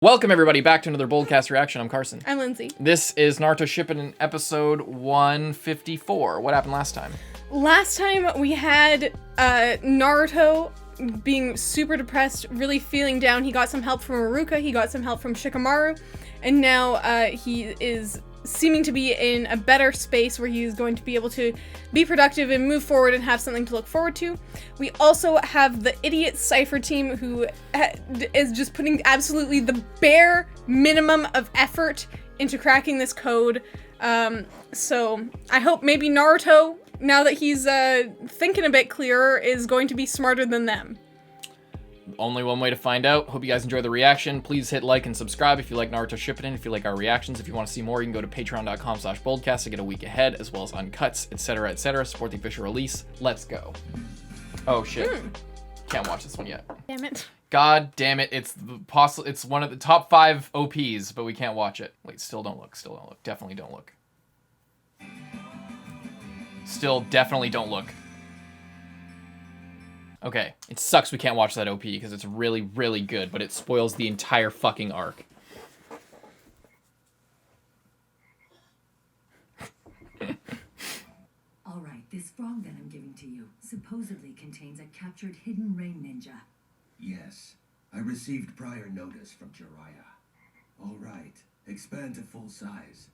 Welcome everybody back to another Boldcast reaction. I'm Carson. I'm Lindsay. This is Naruto Shippuden episode 154. What happened last time? Last time we had Naruto being super depressed, really feeling down. He got some help from Iruka, he got some help from Shikamaru, and now he is seeming to be in a better space where he's going to be able to be productive and move forward and have something to look forward to. We also have the idiot Cypher team who is just putting absolutely the bare minimum of effort into cracking this code. So I hope maybe Naruto, now that he's thinking a bit clearer, is going to be smarter than them. Only one way to find out. Hope you guys enjoy the reaction. Please hit like and subscribe if you like Naruto Shippuden, if you like our reactions. If you want to see more, you can go to patreon.com/boldcast to get a week ahead, as well as uncuts, etc., etc. Support the official release. Let's go. Oh shit. Can't watch this one yet. Damn it. God damn it. It's one of the top 5 OPs, but we can't watch it. Wait, still don't look. Still don't look. Definitely don't look. Still definitely don't look. Okay, it sucks we can't watch that OP because it's really, really good, but it spoils the entire fucking arc. Alright, this frog that I'm giving to you supposedly contains a captured hidden rain ninja. Yes, I received prior notice from Jiraiya. Alright, expand to full size.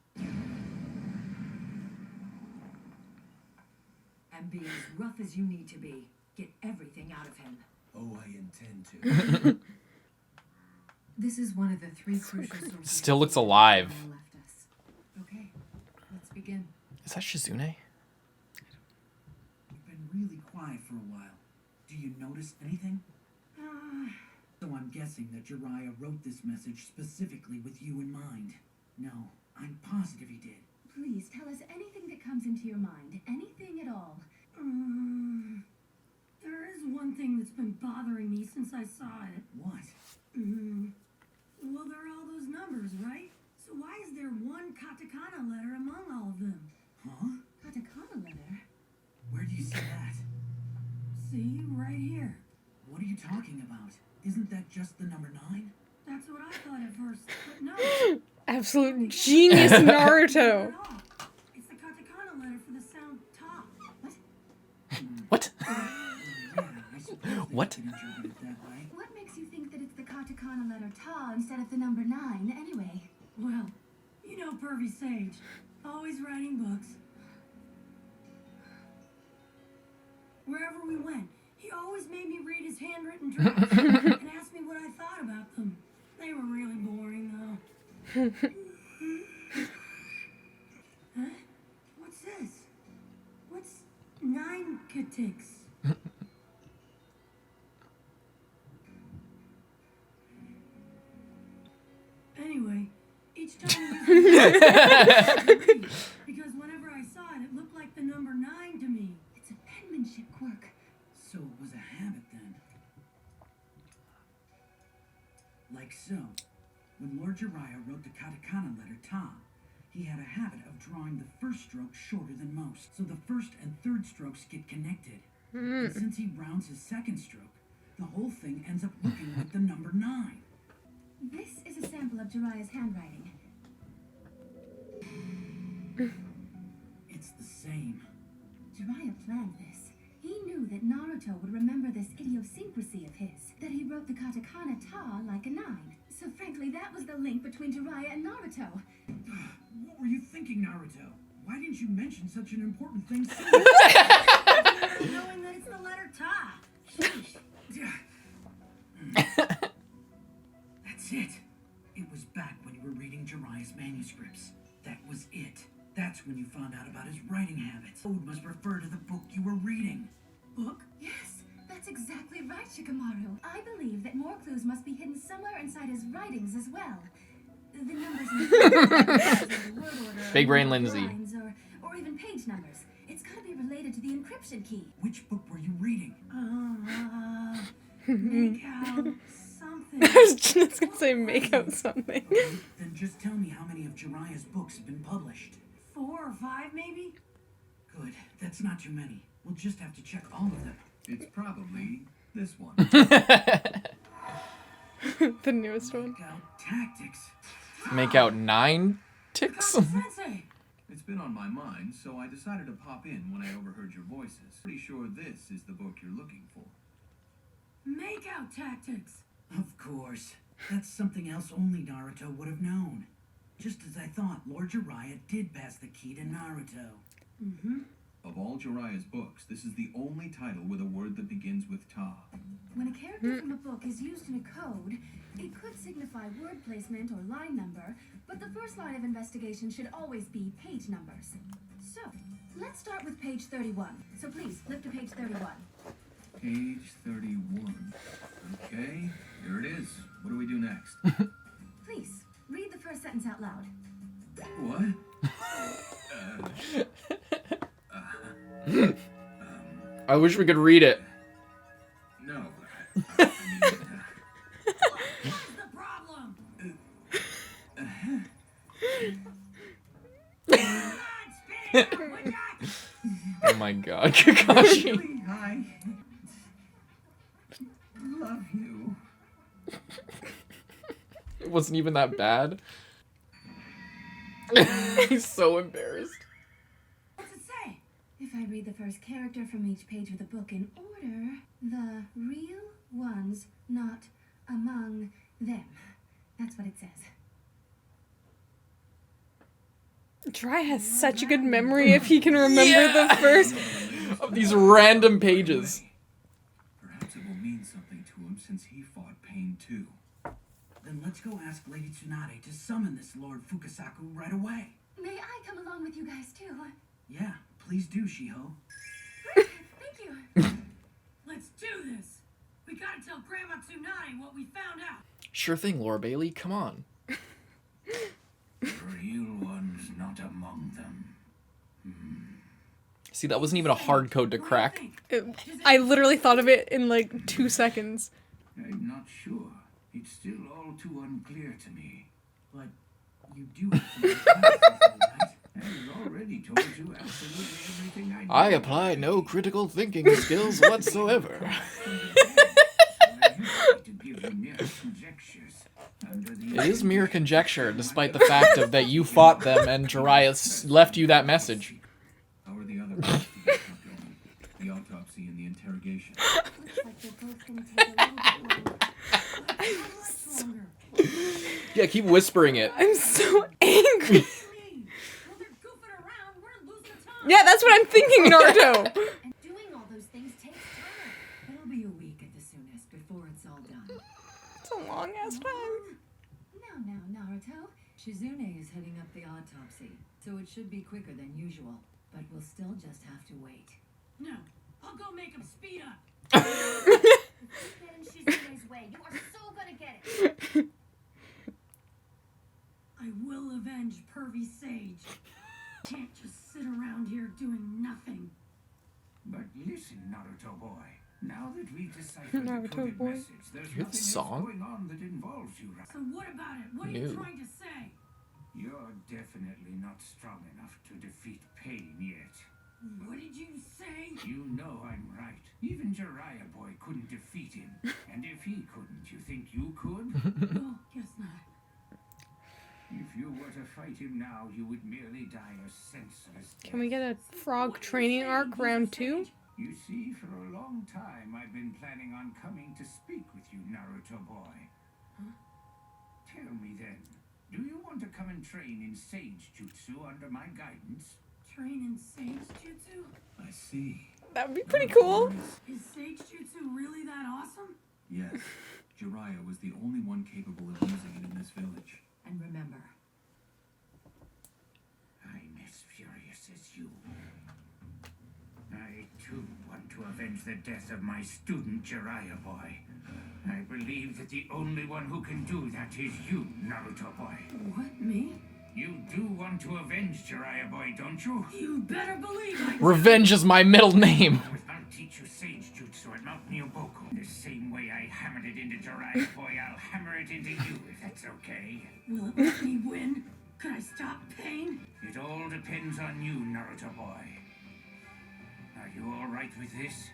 And be as rough as you need to be. Get everything out of him. Oh, I intend to. This is one of the 3 crucial sources. Still looks alive. Left us. Okay, let's begin. Is that Shizune? You've been really quiet for a while. Do you notice anything? So I'm guessing that Jiraiya wrote this message specifically with you in mind. No, I'm positive he did. Please tell us anything that comes into your mind. Anything at all. There is one thing that's been bothering me since I saw it. What? Well, there are all those numbers, right? So why is there one katakana letter among all of them? Huh? Katakana letter? Where do you see that? See, right here. What are you talking about? Isn't that just the number 9? That's what I thought at first, but no. Absolute genius Naruto. Not at all. It's the katakana letter for the sound ta. What? Yeah, I suppose What? they could interpret it that way. What makes you think that it's the katakana letter ta instead of the number 9, anyway? Well, you know Pervy Sage. Always writing books. Wherever we went, he always made me read his handwritten drafts and asked me what I thought about them. They were really boring, though. Huh? What's this? What's 9 katix? Anyway, each time because whenever I saw it, it looked like the number 9 to me. It's a penmanship quirk. So it was a habit then. Like so. When Lord Jiraiya wrote the katakana letter ta, he had a habit of drawing the first stroke shorter than most, so the first and third strokes get connected. And since he rounds his second stroke, the whole thing ends up looking like the number 9. This is a sample of Jiraiya's handwriting. It's the same. Jiraiya planned this. He knew that Naruto would remember this idiosyncrasy of his, that he wrote the katakana ta like a 9. So frankly, that was the link between Jiraiya and Naruto. What were you thinking, Naruto? Why didn't you mention such an important thing sooner? Knowing that it's the letter ta. Sheesh. That's it. It was back when you were reading Jiraiya's manuscripts. That was it. That's when you found out about his writing habits. Code must refer to the book you were reading. Book? Yes, that's exactly right, Shikamaru. I believe that more clues must be hidden somewhere inside his writings as well. The numbers in the word order, Big brain Lindsay. lines, or even page numbers. It's gotta be related to the encryption key. Which book were you reading? Make out something. I was just gonna say make out something. Then just tell me how many of Jiraiya's books have been published. 4 or 5, maybe? Good. That's not too many. We'll just have to check all of them. It's probably this one. The newest one. Make out tactics. Make out 9 ticks? Sensei! It's been on my mind, so I decided to pop in when I overheard your voices. Pretty sure this is the book you're looking for. Make out tactics! Of course. That's something else only Naruto would have known. Just as I thought, Lord Jiraiya did pass the key to Naruto. Of all Jiraiya's books, this is the only title with a word that begins with ta. When a character from a book is used in a code, it could signify word placement or line number, but the first line of investigation should always be page numbers. So, let's start with page 31. So please, flip to page 31. Page 31. Okay, here it is. What do we do next? Please, read the first sentence out loud. What? I wish we could read it. No. What's the problem? God, spit it out, would ya? Oh my god, Kakashi. I love you. It wasn't even that bad. He's so embarrassed. What's it say? If I read the first character from each page of the book in order, the real ones, not among them. That's what it says. Dry has such a good memory if he can remember the first. Of these random pages. Perhaps it will mean something to him since he fought pain too. Then let's go ask Lady Tsunade to summon this Lord Fukasaku right away. May I come along with you guys too? Yeah, please do, Shiho. Thank you. Let's do this! We gotta tell Grandma Tsunade what we found out! Sure thing, Laura Bailey. Come on. Real ones not among them. See, that wasn't even a hard code to crack. I literally thought of it in like 2 seconds. I'm not sure. It's still all too unclear to me. But you do have to make classes, right? I've already told you absolutely everything I know. I apply no critical thinking skills whatsoever. To give you mere conjectures. Under the It is mere conjecture, despite the fact of that you fought them and Jiraiya left you that message. How are the other parts of the book going? The autopsy and the interrogation. Looks like they're both gonna take a little bit longer. Yeah, keep whispering it. I'm so angry. While they're goofing around, we're losing time! Yeah, that's what I'm thinking, Naruto. And doing all those things takes time. It'll be a week at the soonest before it's all done. It's a long ass time. Now, Naruto. Shizune is heading up the autopsy, so it should be quicker than usual. But we'll still just have to wait. No, I'll go make him speed up! If you get in Shizune's way, you are so gonna get it. I will avenge Pervy Sage. Can't just sit around here doing nothing. But listen, Naruto boy. Now that we've deciphered the Naruto coded boy. message, there's hear the nothing song? else going on that involves you, right? So what about it? What are No. you trying to say? You're definitely not strong enough to defeat pain yet. What did you say? You know I'm right. Even Jiraiya boy couldn't defeat him. And if he couldn't, you think you could? Well, guess not. If you were to fight him now, you would merely die a senseless death. Can we get a frog training arc round 2? You see, for a long time, I've been planning on coming to speak with you, Naruto boy. Huh? Tell me then, do you want to come and train in Sage Jutsu under my guidance? Train in Sage Jutsu? I see. That would be pretty cool. Is Sage Jutsu really that awesome? Yes, Jiraiya was the only one capable of using it in this village. And remember, I'm as furious as you. I too want to avenge the death of my student Jiraiya boy. I believe that the only one who can do that is you, Naruto boy. What, me? You do want to avenge Jiraiya boy, don't you? You better believe I do. Revenge is my middle name. I'll teach you Sage Jutsu at Mount Nyoboku. The same way I hammered it into Jiraiya boy, I'll hammer it into you, if that's okay. Will it let me win? Could I stop pain? It all depends on you, Naruto boy. Are you all right with this?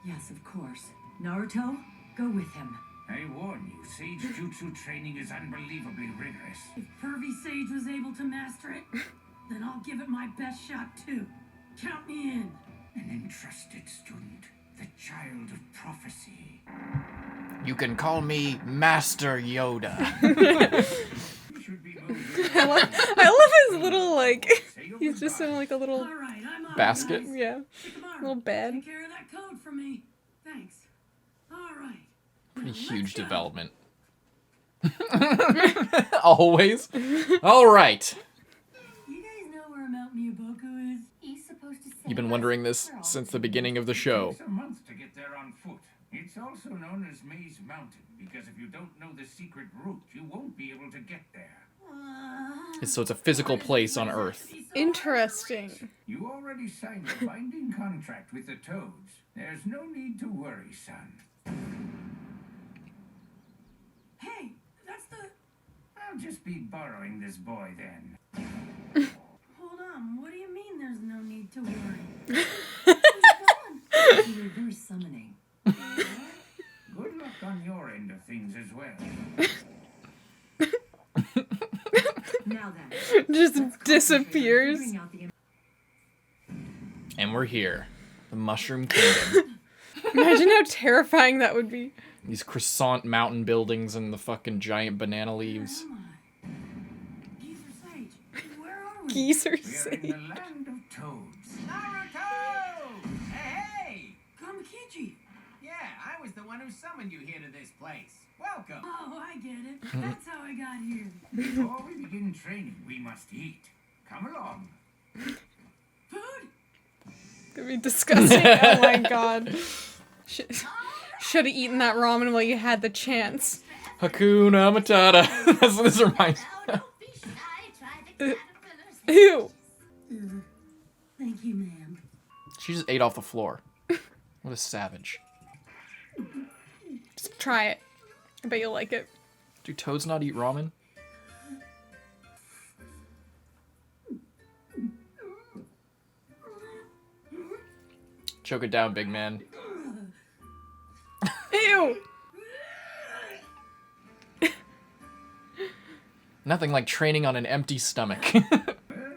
yes, of course. Naruto, go with him. I warn you, Sage Jutsu training is unbelievably rigorous. If Pervy Sage was able to master it, then I'll give it my best shot too. Count me in. An entrusted student, the child of prophecy. You can call me Master Yoda. You should be moving. I love his little, like, he's just in like a little All right, I'm on, basket. guys. yeah, Shikamaru, little bed. take care of that code for me. Thanks. All right. Pretty Now, huge let's go. development. Always. All right. You guys know where Mount Miyaboku is? He's supposed to say You've been wondering this since the beginning of the show. It's a month to get there on foot. It's also known as Maze Mountain, because if you don't know the secret route, you won't be able to get there. So it's a physical place on Earth. Interesting. You already signed a binding contract with the Toads. There's no need to worry, son. Hey, that's the... I'll just be borrowing this boy then. Hold on, what do you mean there's no need to worry? The reverse summoning. Good luck on your end of things as well. Now then, Just let's disappears. concentrate on figuring out the And we're here. The Mushroom Kingdom. Imagine how terrifying that would be. These croissant mountain buildings and the fucking giant banana leaves. Where am I? Geezer Sage, where are we? Geezer We're in say. the land of toads. Naruto! Hey! Kamakichi! Yeah, I was the one who summoned you here to this place. Welcome. Oh, I get it. That's how I got here. Before we begin training, we must eat. Come along. Food? That'd be disgusting. Oh my god. Should have eaten that ramen while you had the chance. Hakuna Matata. That's what this reminds me of. Don't be shy, try the caterpillars. Ew. Thank you, ma'am. She just ate off the floor. What a savage. Just try it. I bet you'll like it. Do toads not eat ramen? Choke it down, big man. Ew. Nothing like training on an empty stomach. Well,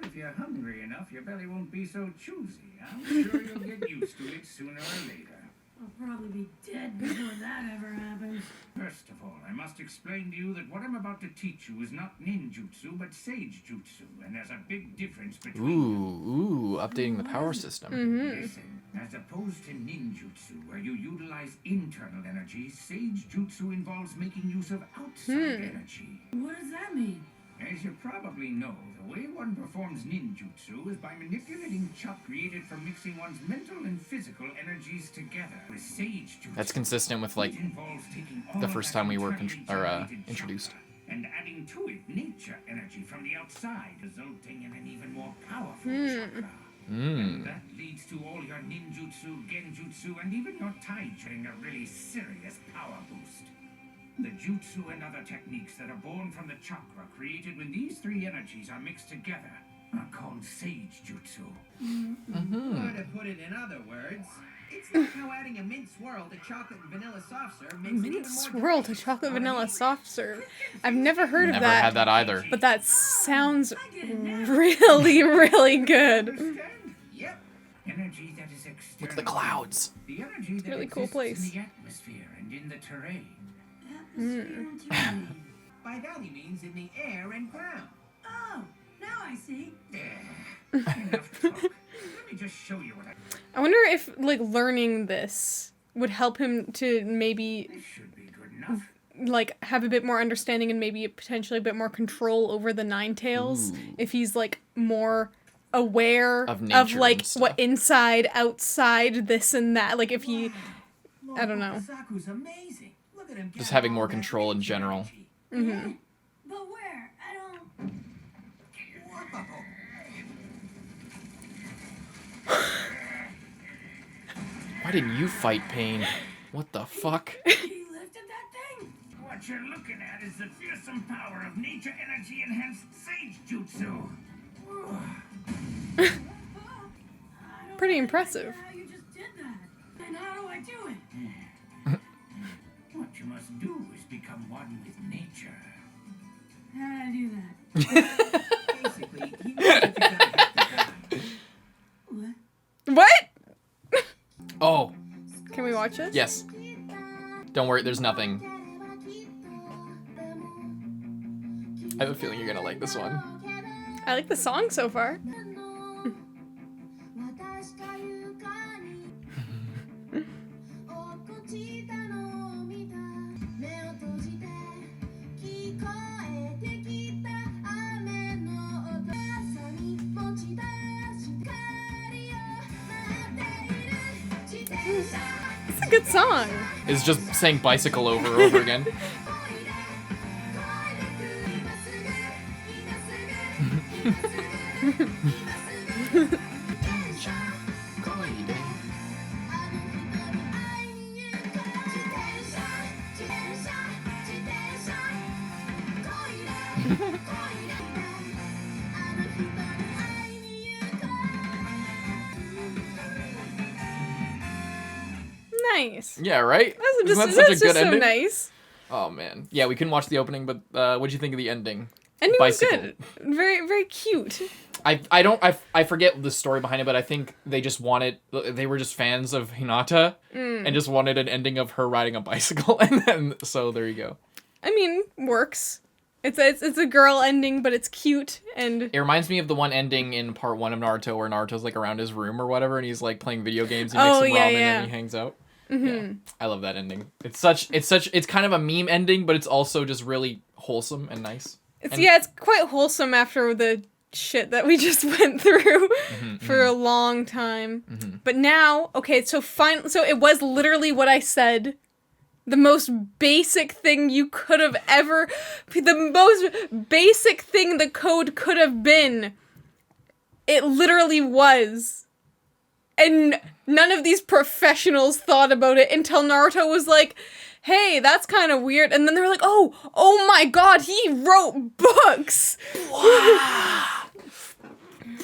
if you're hungry enough, your belly won't be so choosy. I'm sure you'll get used to it sooner or later. I'll probably be dead before that ever happens. First of all, I must explain to you that what I'm about to teach you is not ninjutsu, but sage jutsu, and there's a big difference between them. Ooh, updating the power system. Listen, as opposed to ninjutsu, where you utilize internal energy, sage jutsu involves making use of outside energy. What does that mean? As you probably know, the way one performs ninjutsu is by manipulating chakra created from mixing one's mental and physical energies together. With sage jutsu, That's consistent with like it involves taking all the of first that time we were internally generated introduced. chakra and adding to it nature energy from the outside, resulting in an even more powerful chakra. And that leads to all your ninjutsu, genjutsu, and even your taijutsu a really serious power boost. The jutsu and other techniques that are born from the chakra created when these three energies are mixed together are called sage jutsu. Or to put it in other words, it's like how adding a mint swirl to chocolate and vanilla soft serve makes it Mint even more swirl to chocolate vanilla soft serve. I've never heard of Never that. had that either. But that sounds really, really good. Understand? Yep. Energy that is external. Look at the clouds. The energy that really cool exists place. in the atmosphere and in the terrain. Atmosphere and terrain. By that he means in the air and ground. Oh, now I see. Enough talk. Let me just show you what I wonder if like learning this would help him to maybe This should be good enough. like have a bit more understanding and maybe potentially a bit more control over the Nine Tails if he's like more aware Of nature like and what stuff. inside, outside, this and that. Like if he Lord I don't know. Saku's amazing. Look at him. Just gather having all more that control in nature general. energy. But where? I don't... Whoa. Why didn't you fight pain? What the fuck? He lifted that thing? What you're looking at is the fearsome power of nature energy enhanced sage jutsu. I don't Pretty understand impressive. How you just did that? And how do I do it? What you must do How'd I do that? Basically, he knows that you're gonna have to die. What? What? Oh, Can we watch this? yes. Don't worry, there's nothing. I have a feeling you're gonna like this one. I like the song so far. It's a good song. It's just saying bicycle over and over again. Nice. Yeah, right? That's Isn't just, that such that's a good just so ending? nice. Oh man. Yeah, we couldn't watch the opening, but what'd you think of the ending? Ending was Bicycle. good. Very, very cute. I forget the story behind it, but I think they were just fans of Hinata and just wanted an ending of her riding a bicycle, and then so there you go. I mean, works. It's a girl ending, but it's cute and It reminds me of the one ending in part 1 of Naruto where Naruto's like around his room or whatever, and he's like playing video games. He makes Oh, some yeah, ramen yeah. and he hangs out. Yeah, I love that ending. It's kind of a meme ending, but it's also just really wholesome and nice. it's quite wholesome after the shit that we just went through for a long time. But now, okay, so it was literally what I said. The most basic thing you could have ever, the most basic thing the code could have been. It literally was. And none of these professionals thought about it until Naruto was like, hey, that's kind of weird. And then they were like, oh my god, he wrote books.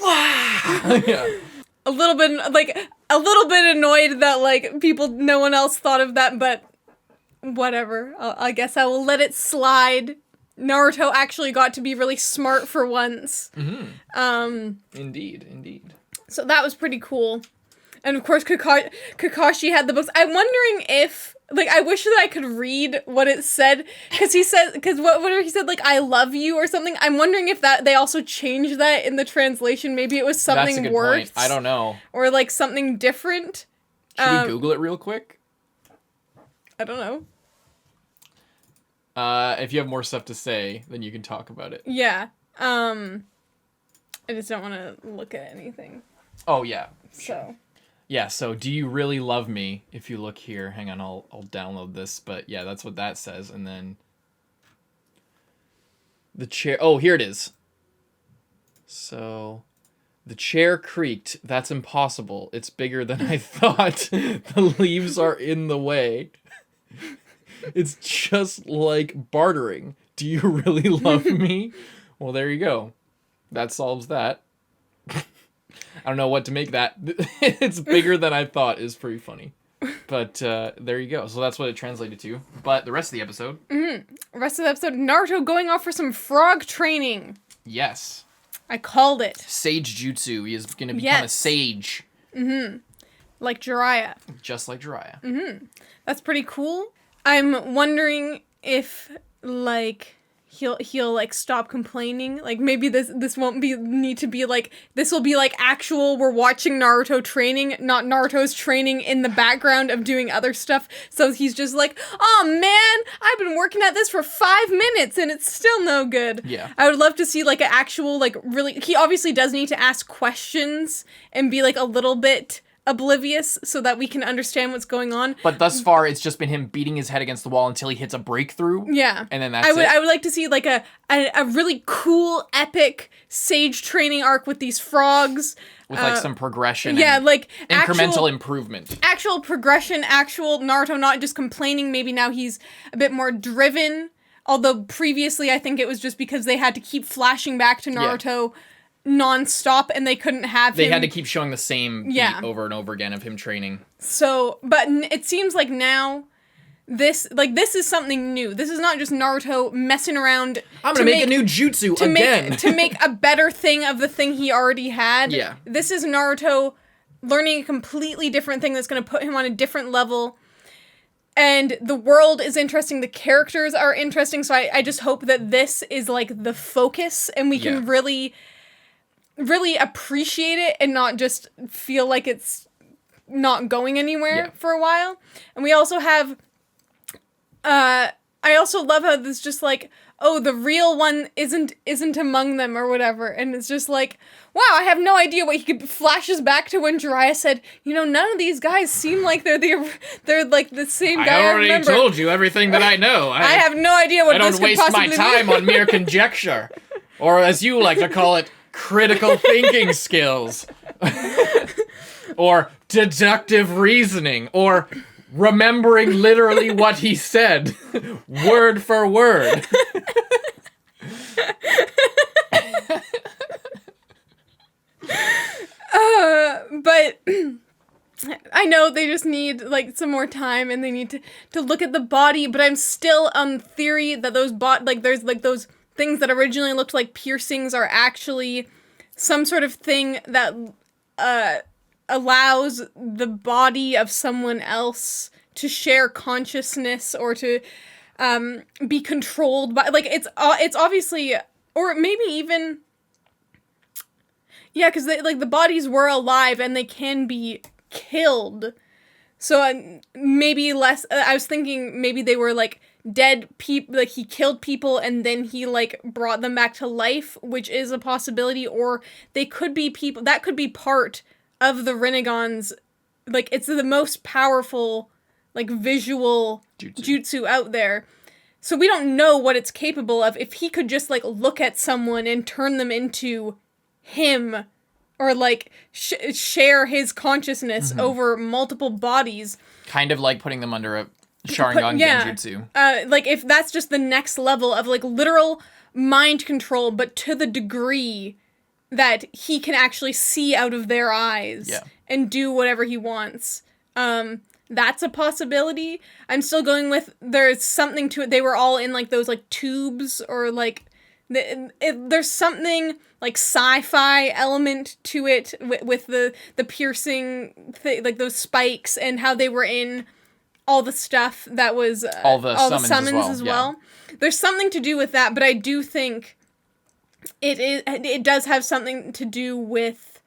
Yeah. A little bit annoyed that like no one else thought of that, but whatever. I guess I will let it slide. Naruto actually got to be really smart for once. Indeed. So that was pretty cool. And of course, Kakashi had the books. I'm wondering if, like, I wish that I could read what it said, because whatever he said, like, I love you or something. I'm wondering if that they also changed that in the translation. Maybe it was something That's a good worse. point. I don't know. Or like something different. Should we Google it real quick? I don't know. If you have more stuff to say, then you can talk about it. Yeah. I just don't want to look at anything. Oh yeah. So. Yeah, so do you really love me? If you look here, hang on, I'll download this, but yeah, that's what that says. And then the chair, oh, here it is. So the chair creaked. That's impossible. It's bigger than I thought. The leaves are in the way. It's just like bartering. Do you really love me? Well, there you go. That solves that. I don't know what to make that. It's bigger than I thought is pretty funny. But there you go. So that's what it translated to. But the rest of the episode. Rest of the episode, Naruto going off for some frog training. Yes. I called it. Sage Jutsu. He is going to become a sage. Like Jiraiya. Just like Jiraiya. That's pretty cool. I'm wondering if, like, he'll like stop complaining. Like maybe this won't need to be like, this will be like actual, we're watching Naruto training, not Naruto's training in the background of doing other stuff. So he's just like, oh man, I've been working at this for 5 minutes and it's still no good. Yeah. I would love to see like an actual, like really, he obviously does need to ask questions and be like a little bit oblivious so that we can understand what's going on. But thus far, it's just been him beating his head against the wall until he hits a breakthrough. Yeah. And then that's it. I would like to see like a really cool, epic sage training arc with these frogs. With like some progression. Yeah, and like incremental improvement. Actual progression, actual Naruto not just complaining. Maybe now he's a bit more driven. Although previously I think it was just because they had to keep flashing back to Naruto non-stop and they couldn't have him. They had to keep showing the same beat Yeah. over and over again of him training. So, but it seems like now this is something new. This is not just Naruto messing around. I'm gonna make a new jutsu again. To make a better thing of the thing he already had. Yeah. This is Naruto learning a completely different thing that's gonna put him on a different level. And the world is interesting, the characters are interesting, so I just hope that this is, like, the focus, and we can really, really appreciate it and not just feel like it's not going anywhere for a while. And we also have, I also love how this just, like, oh, the real one isn't among them or whatever, and it's just like, wow, I have no idea what he flashes back to when Jiraiya said, you know, none of these guys seem like they're like the same guy. I already told you everything that I know. I have no idea what this could possibly mean. I don't waste my time on mere conjecture, or as you like to call it, critical thinking skills, or deductive reasoning, or remembering literally what he said, word for word. But I know they just need, like, some more time, and they need to look at the body, but I'm still on theory that those there's, like, those things that originally looked like piercings are actually some sort of thing that, allows the body of someone else to share consciousness or to, be controlled by, like, it's obviously, or maybe even, yeah, because the bodies were alive and they can be killed. So maybe less. I was thinking maybe they were like dead people. Like he killed people and then he like brought them back to life, which is a possibility. Or they could be people that could be part of the Rinnegan's. Like it's the most powerful like visual jutsu out there. So we don't know what it's capable of. If he could just like look at someone and turn them into him, or like share his consciousness over multiple bodies, kind of like putting them under a Sharingan genjutsu. Like if that's just the next level of like literal mind control, but to the degree that he can actually see out of their eyes and do whatever he wants. That's a possibility. I'm still going with there's something to it. They were all in like those like tubes or like there's something like sci-fi element to it with the piercing like those spikes and how they were in all the stuff that was all the summons as well. Yeah. There's something to do with that, but I do think it does have something to do with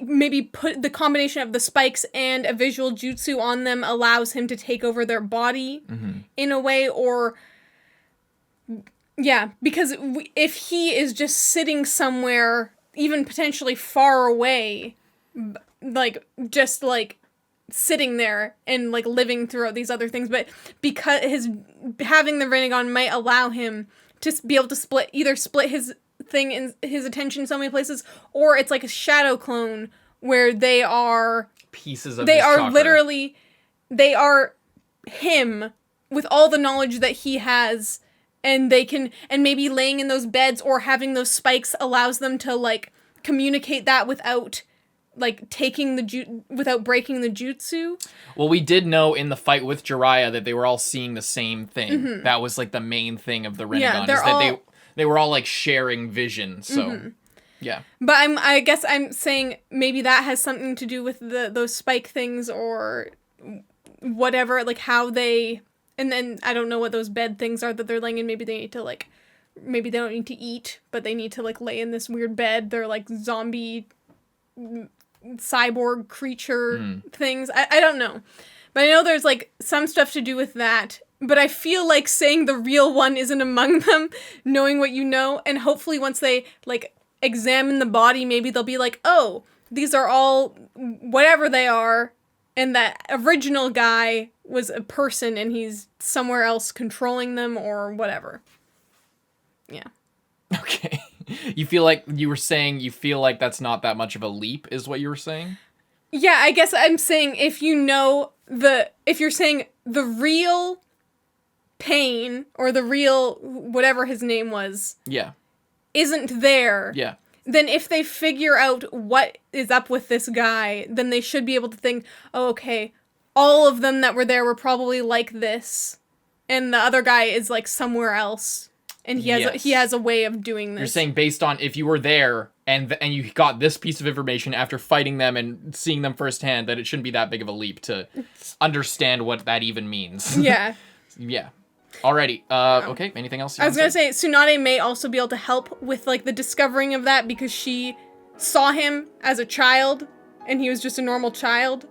maybe put the combination of the spikes and a visual jutsu on them allows him to take over their body in a way, or because if he is just sitting somewhere, even potentially far away, like just like sitting there and like living throughout these other things, but because having the Rinnegan might allow him to be able to split his thing in his attention so many places, or it's like a shadow clone where they are pieces of they his are chakra. Literally they are him with all the knowledge that he has, and they can, and maybe laying in those beds or having those spikes allows them to like communicate that without like without breaking the jutsu. Well, we did know in the fight with Jiraiya that they were all seeing the same thing. That was like the main thing of the Rinnegan, they were all like sharing vision. So yeah. But I guess I'm saying maybe that has something to do with those spike things or whatever, like how they, and then I don't know what those bed things are that they're laying in. Maybe they need to like, maybe they don't need to eat, but they need to like lay in this weird bed. They're like zombie cyborg creature things. I don't know. But I know there's like some stuff to do with that. But I feel like saying the real one isn't among them, knowing what you know, and hopefully once they like examine the body, maybe they'll be like, oh, these are all whatever they are, and that original guy was a person and he's somewhere else controlling them or whatever. Yeah. Okay. You feel like that's not that much of a leap, is what you were saying? Yeah, I guess I'm saying if you're saying the real Pain or the real whatever his name was isn't there, then if they figure out what is up with this guy, then they should be able to think, oh, okay, all of them that were there were probably like this, and the other guy is like somewhere else, and he has a way of doing this. You're saying based on if you were there and you got this piece of information after fighting them and seeing them firsthand, that it shouldn't be that big of a leap to understand what that even means. Yeah. Yeah. Alrighty. Okay. Anything else? I was gonna say Tsunade may also be able to help with like the discovering of that because she saw him as a child and he was just a normal child.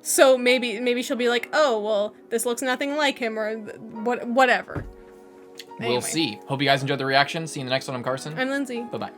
So maybe she'll be like, oh well, this looks nothing like him or whatever. We'll see. Hope you guys enjoyed the reaction. See you in the next one. I'm Carson. I'm Lindsay. Bye bye.